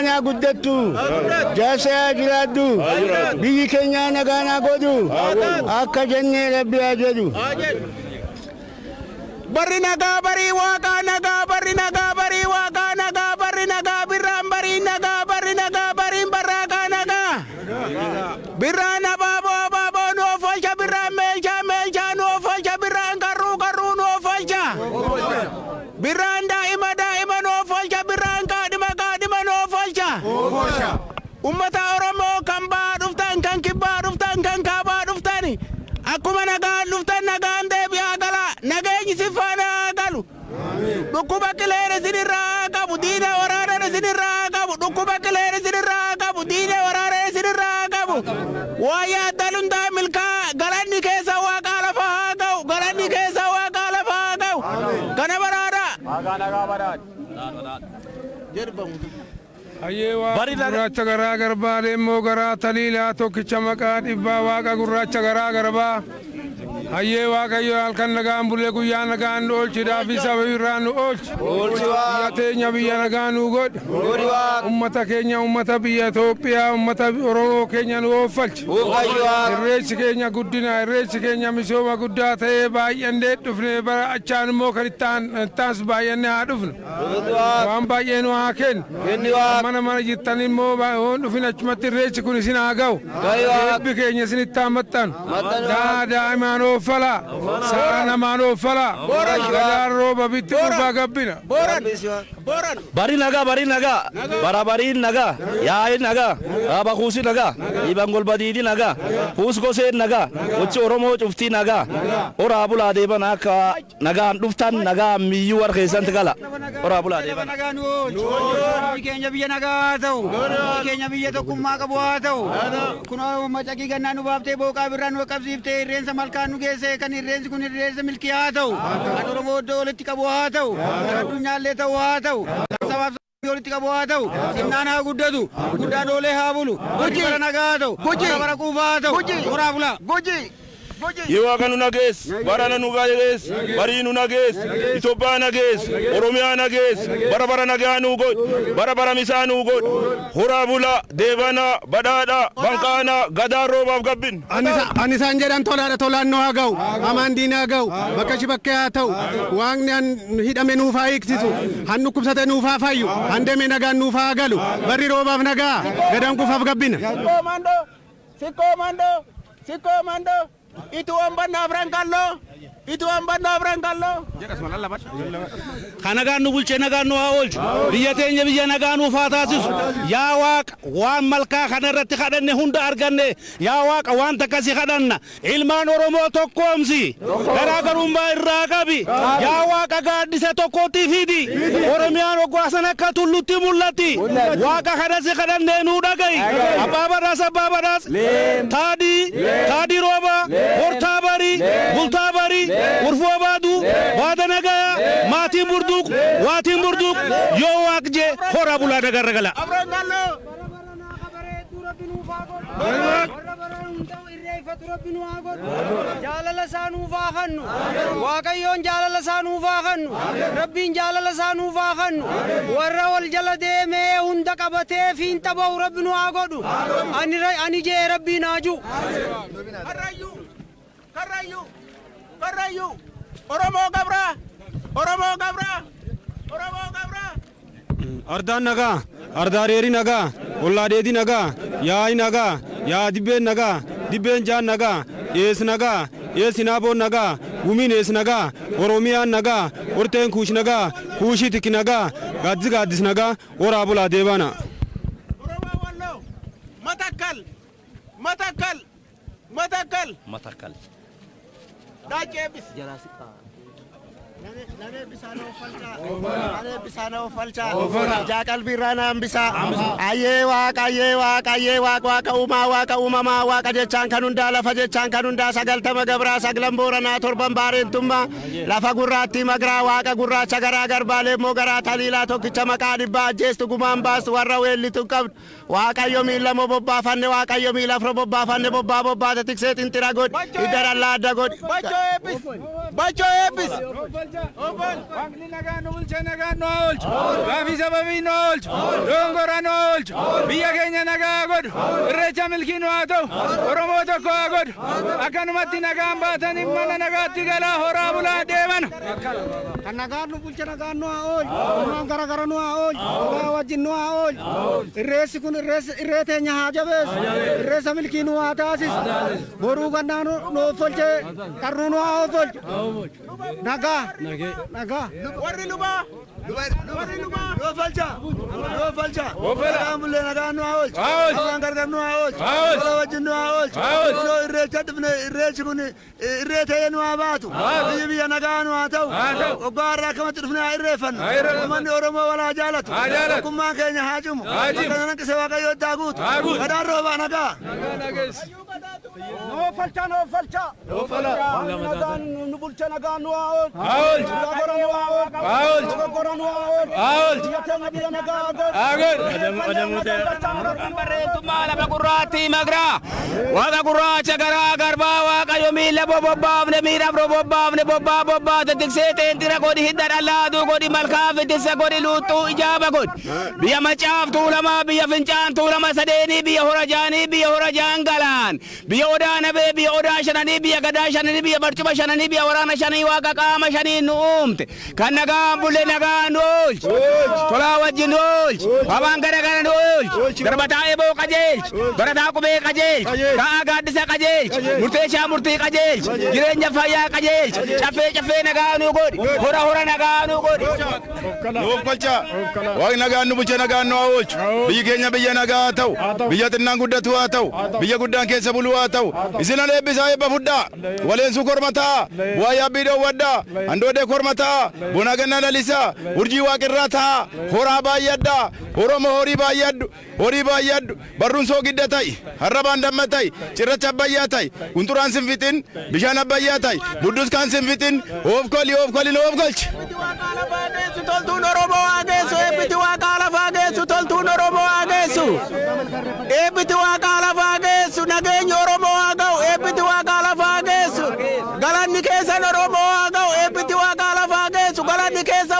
Nagaana guddatu. Jaasa jiraaddu. Biyyi keenya nagaana godhu. Akka jennee rabbi ajaju. Barri nagaa bari waaqa nagaa barri nagaa bari waaqa nagaa barri nagaa birraan bari nagaa barri nagaa bari barraaqa nagaa. Birraan abaaboo abaaboo noo folcha birraan meeshaa meeshaa noo folcha birraan karruu karruu noo folcha. Birraan daa'ima daa'ima noo folcha birraan kaadhima kaadhima noo folcha. Ummata Oromoo kan baa dhuftan kan kibbaa dhuftan kan kaabaa dhuftan akkuma nagaan dhuftan nagaan deebi'aa gala nageenyi si faana galu. Dhukkuba qileera sinirraa qabu diina waraanaa sinirraa qabu dhukkuba qileera sinirraa qabu diina waraanaa sinirraa qabu. Waa yaaddan hundaa milkaa galanni keessa waaqa lafa haa ga'u galanni keessa waaqa lafa haa ga'u. Kana baraadha. Gurraacha garaa garbaa deemmoo garaa taliilaa tokkicha maqaa dhibbaa waaqa gurraacha garaa garbaa. Hayyee waaqayyo halkan nagaan bulee guyyaa nagaan nu oolchiidhaaf isa irraa nu oolchi. Biyya teenya biyya nagaa nu godhi. Ummata keenya ummata biyya Itoophiyaa ummata Oromoo keenya nu oolchi. Irreechi keenya guddina irreechi keenya misooma guddaa ta'ee baay'annee dhufne bara achaan immoo kan ittaans baay'annee haa dhufnu. Waan baay'ee nu haa kennu. Mana mana jirtan immoo dhufin achumatti irreechi kun isin haa ga'u. Eebbi keenya isin itti hammattanu. Daa'imaan oofala. Saana maan oofala. Gadaan rooba bitti dhufaa gabbina. Bari nagaa barabariin nagaa yaa'iin nagaa abakuusi nagaa ibangol badiidi nagaa kuus goseen nagaa gochi Oromoo cuftii nagaa oraa bulaa deeban akka nagaan dhuftan nagaa miyyuu war keessatti gala oraa bulaa deeban. Keenya biyya nagaa ta'u keenya biyya tokkummaa qabu haa ta'u kunoo macaqii gannaa nu baaftee booqaa birraan nu qabsiiftee irreensa malkaan nu geesse kan irreensi kun irreensa milkii haa ta'u kan Oromoo iddoo walitti qabu haa ta'u kan addunyaallee ta'u haa ta'u sabaaf walitti qabu haa ta'u simnaan haa guddatu guddaan oolee haa bulu bara nagaa haa ta'u bara quufaa haa ta'u oraa bulaa. Yoo kan nagees barana nu gayees bari nu nagees Itoophiyaa nagees Oromiyaa nagees bara nagaa nu god bara misaa nu god horaa bula deebana badhaadha banqaana gadaa roobaaf gabbin. Ani isaan jedhan tolaan nu haa ga'u amaan diinaa haa ga'u bakka shi bakkee haa ta'u waaqni hidhame nuuf haa hiiksisu han dhukkubsate nuuf haa fayyu han deeme nagaan nuuf haa galu barri roobaaf nagaa gadaan kufaaf gabbina. Sikko mando itu ambanna Frankallo Kanagaan nu bulchee nagaan nu haa oolchu biyya teenya biyya nagaa nuuf haa taasisu yaa waaqa waan malkaa kana irratti kadhanne hunda arganne yaa waaqa waan takkasii kadhanna ilmaan Oromoo tokkoomsi garaagarummaa irraa qabi yaa waaqa gaaddisa tokkotti fidi Oromiyaan hoggaasan akka tullutti mul'atti waaqa kanasi kadhanne nu dhaga'i abbaa baraas taadii rooba hortaa bari bultaa bari urfoo baadu waada nagaya maatiin burduuq waatiin burduuq yoo waaqje hora bulaa dagarra gala. Jaalala isaanuu faafannu waaqayyoon jaalala isaanuu faafannu rabbiin jaalala isaanuu faafannu warra wal jala deemee hunda qabatee fiinta ba'u rabbi nu haa godhu ani jee rabbiin haa jiru. Karrayyuu Oromoo Gabraa Ardaan nagaa ardaareeri nagaa ollaadeedii nagaa yaa'i nagaa yaa dibbeen nagaa dibbeen jaan nagaa ees nagaa ees hinaaboon nagaa gumiin ees nagaa Oromiyaan nagaa horteen kuush nagaa kuushii tikki nagaa gaaddis nagaa oraa bulaa deebana. Oromoo Walloo Matakkal Dacheebis Nane bisana ofalcha Jakal birana ambisa Aye waaqa uumamaa waaqa jechaan kanunda lafa jechaan kanunda sagaltama gabraa saglan booranaa torban baarentumma lafa gurraatti magraa waaqa gurraacha garaa garbaalee immoo garaa taliilaa tokkicha maqaa dhibbaa ajjeestu gumaan baastu warra weellitu qabdu waaqayyo miila moo bobbaafanne waaqayyo miila afro bobbaafanne bobbaate tiksee xintira godhi idarallaa adda godhi Bachoo eebbis Waaqni nagaa nu bulche nagaa nu haa oolchu. Gaafii sababii nu haa oolchu. Dongora nu haa oolchu. Biyya keenya nagaa haa godhu. Irreecha milkii nu haa ta'u. Oromoo tokko haa godhu. Akkanumatti nagaan baatanii mana nagaatti galaa horaa bulaa deeman. Kan nagaan nu bulche nagaan nu haa oolchu. Oromoon gara nu haa oolchu. Oromoo wajjin nu haa oolchu. Irreessi kun irree teenya haa jabeessu. Irreessa milkii nu haa taasisu. Boruu gannaa nu oolche. Qarruu nu haa oolchu. Nagaa. Nagaa. Warri lubaa. Warri lubaa. Yoo falcha. Nagaan bullee nagaan nu haa oolchu. Oromoon gargar nu haa oolchu. Oromoo wajjin nu haa oolchu. Oromoo irreecha dhufne irreechi kun irree ta'ee nu haa baatu. Biyya nagaa nu haa ta'u. Waggaa har'aa akkamatti dhufne haa irreeffannu. Uummanni Oromoo walaa jaalatu. Tokkummaan keenya haa cimu. Akka hanqise Waaqayyoo itti haa guutu. Gadaan roobaa nagaa. Noo falcha. Nagaan nu bulche nagaan nu haa oolchu. Gora nu haa oolchu. Gora nu haa oolchu. Biyya keenya biyya nagaa haa Bareeddummaa lafa gurraattii magraa. Waaqa gurraacha garaa garbaa waaqayyo miila bobbaafne miidhaaf bobbaafne bobbaate tiksee teentira godhi hidda dhallaaduu godhi malkaa fittisa godhi luuxxuu ijaaba godhi. Biyya macaaf tuulamaa biyya fincaan tuulama sadeenii biyya horajaanii biyya horajaan galaan. Biyya odaa nabee biyya odaa shananii biyya gadaa shananii biyya barcuma shananii biyya waraana shanii waaqa qaama shanii nu uumte. Kan nagaan bulle nagaan nu oolchu. Tolaa wajjin nu oolchu. Habaan gara nu oolchu. Darbataa eeboo qajeelchu. Barataa qubee qajeelchu. Taa'aa gaaddisa qajeelchu. Murteessaa murtii qajeelchu. Jireenya fayyaa qajeelchu. Caffee nagaa nu godhi. Hora nagaa nu godhi. Nuuf galcha. Waaqni nagaan nu bulche nagaan nu haa oolchu. Biyyi keenya biyya nagaa haa ta'u. Biyya xinnaan guddatu haa ta'u. Biyya guddaan keessa buluu haa ta'u. Isinan eebbisaa eebba fudhaa. Waleensuu kormataa. Bu'aa yaabbii dhoowwadhaa. Handoodee kormataa. Bona gannaa lalisaa. Urjii waaqirraa ta'a. Horaa baay'adhaa. Oromoo horii baay'adhu. Barruun soo gidda ta'i. Harrabaan damma ta'i. Cirracha abbayyaa ta'i. Gunturaan sinfixin. Bishaan abbayyaa ta'i. Buddus kaan sinfixin. Of koli nu of galchi. Toltuun Oromoo haa geessu. Eebbiti waaqaa lafaa geessu. Toltuun Oromoo haa geessu. Eebbiti waaqaa lafaa geessu. Nageenyi Oromoo haa ga'u. Eebbiti waaqaa lafaa geessu. Galanni keessan Oromoo haa ga'u. Eebbiti waaqaa lafaa geessu. Galanni keessan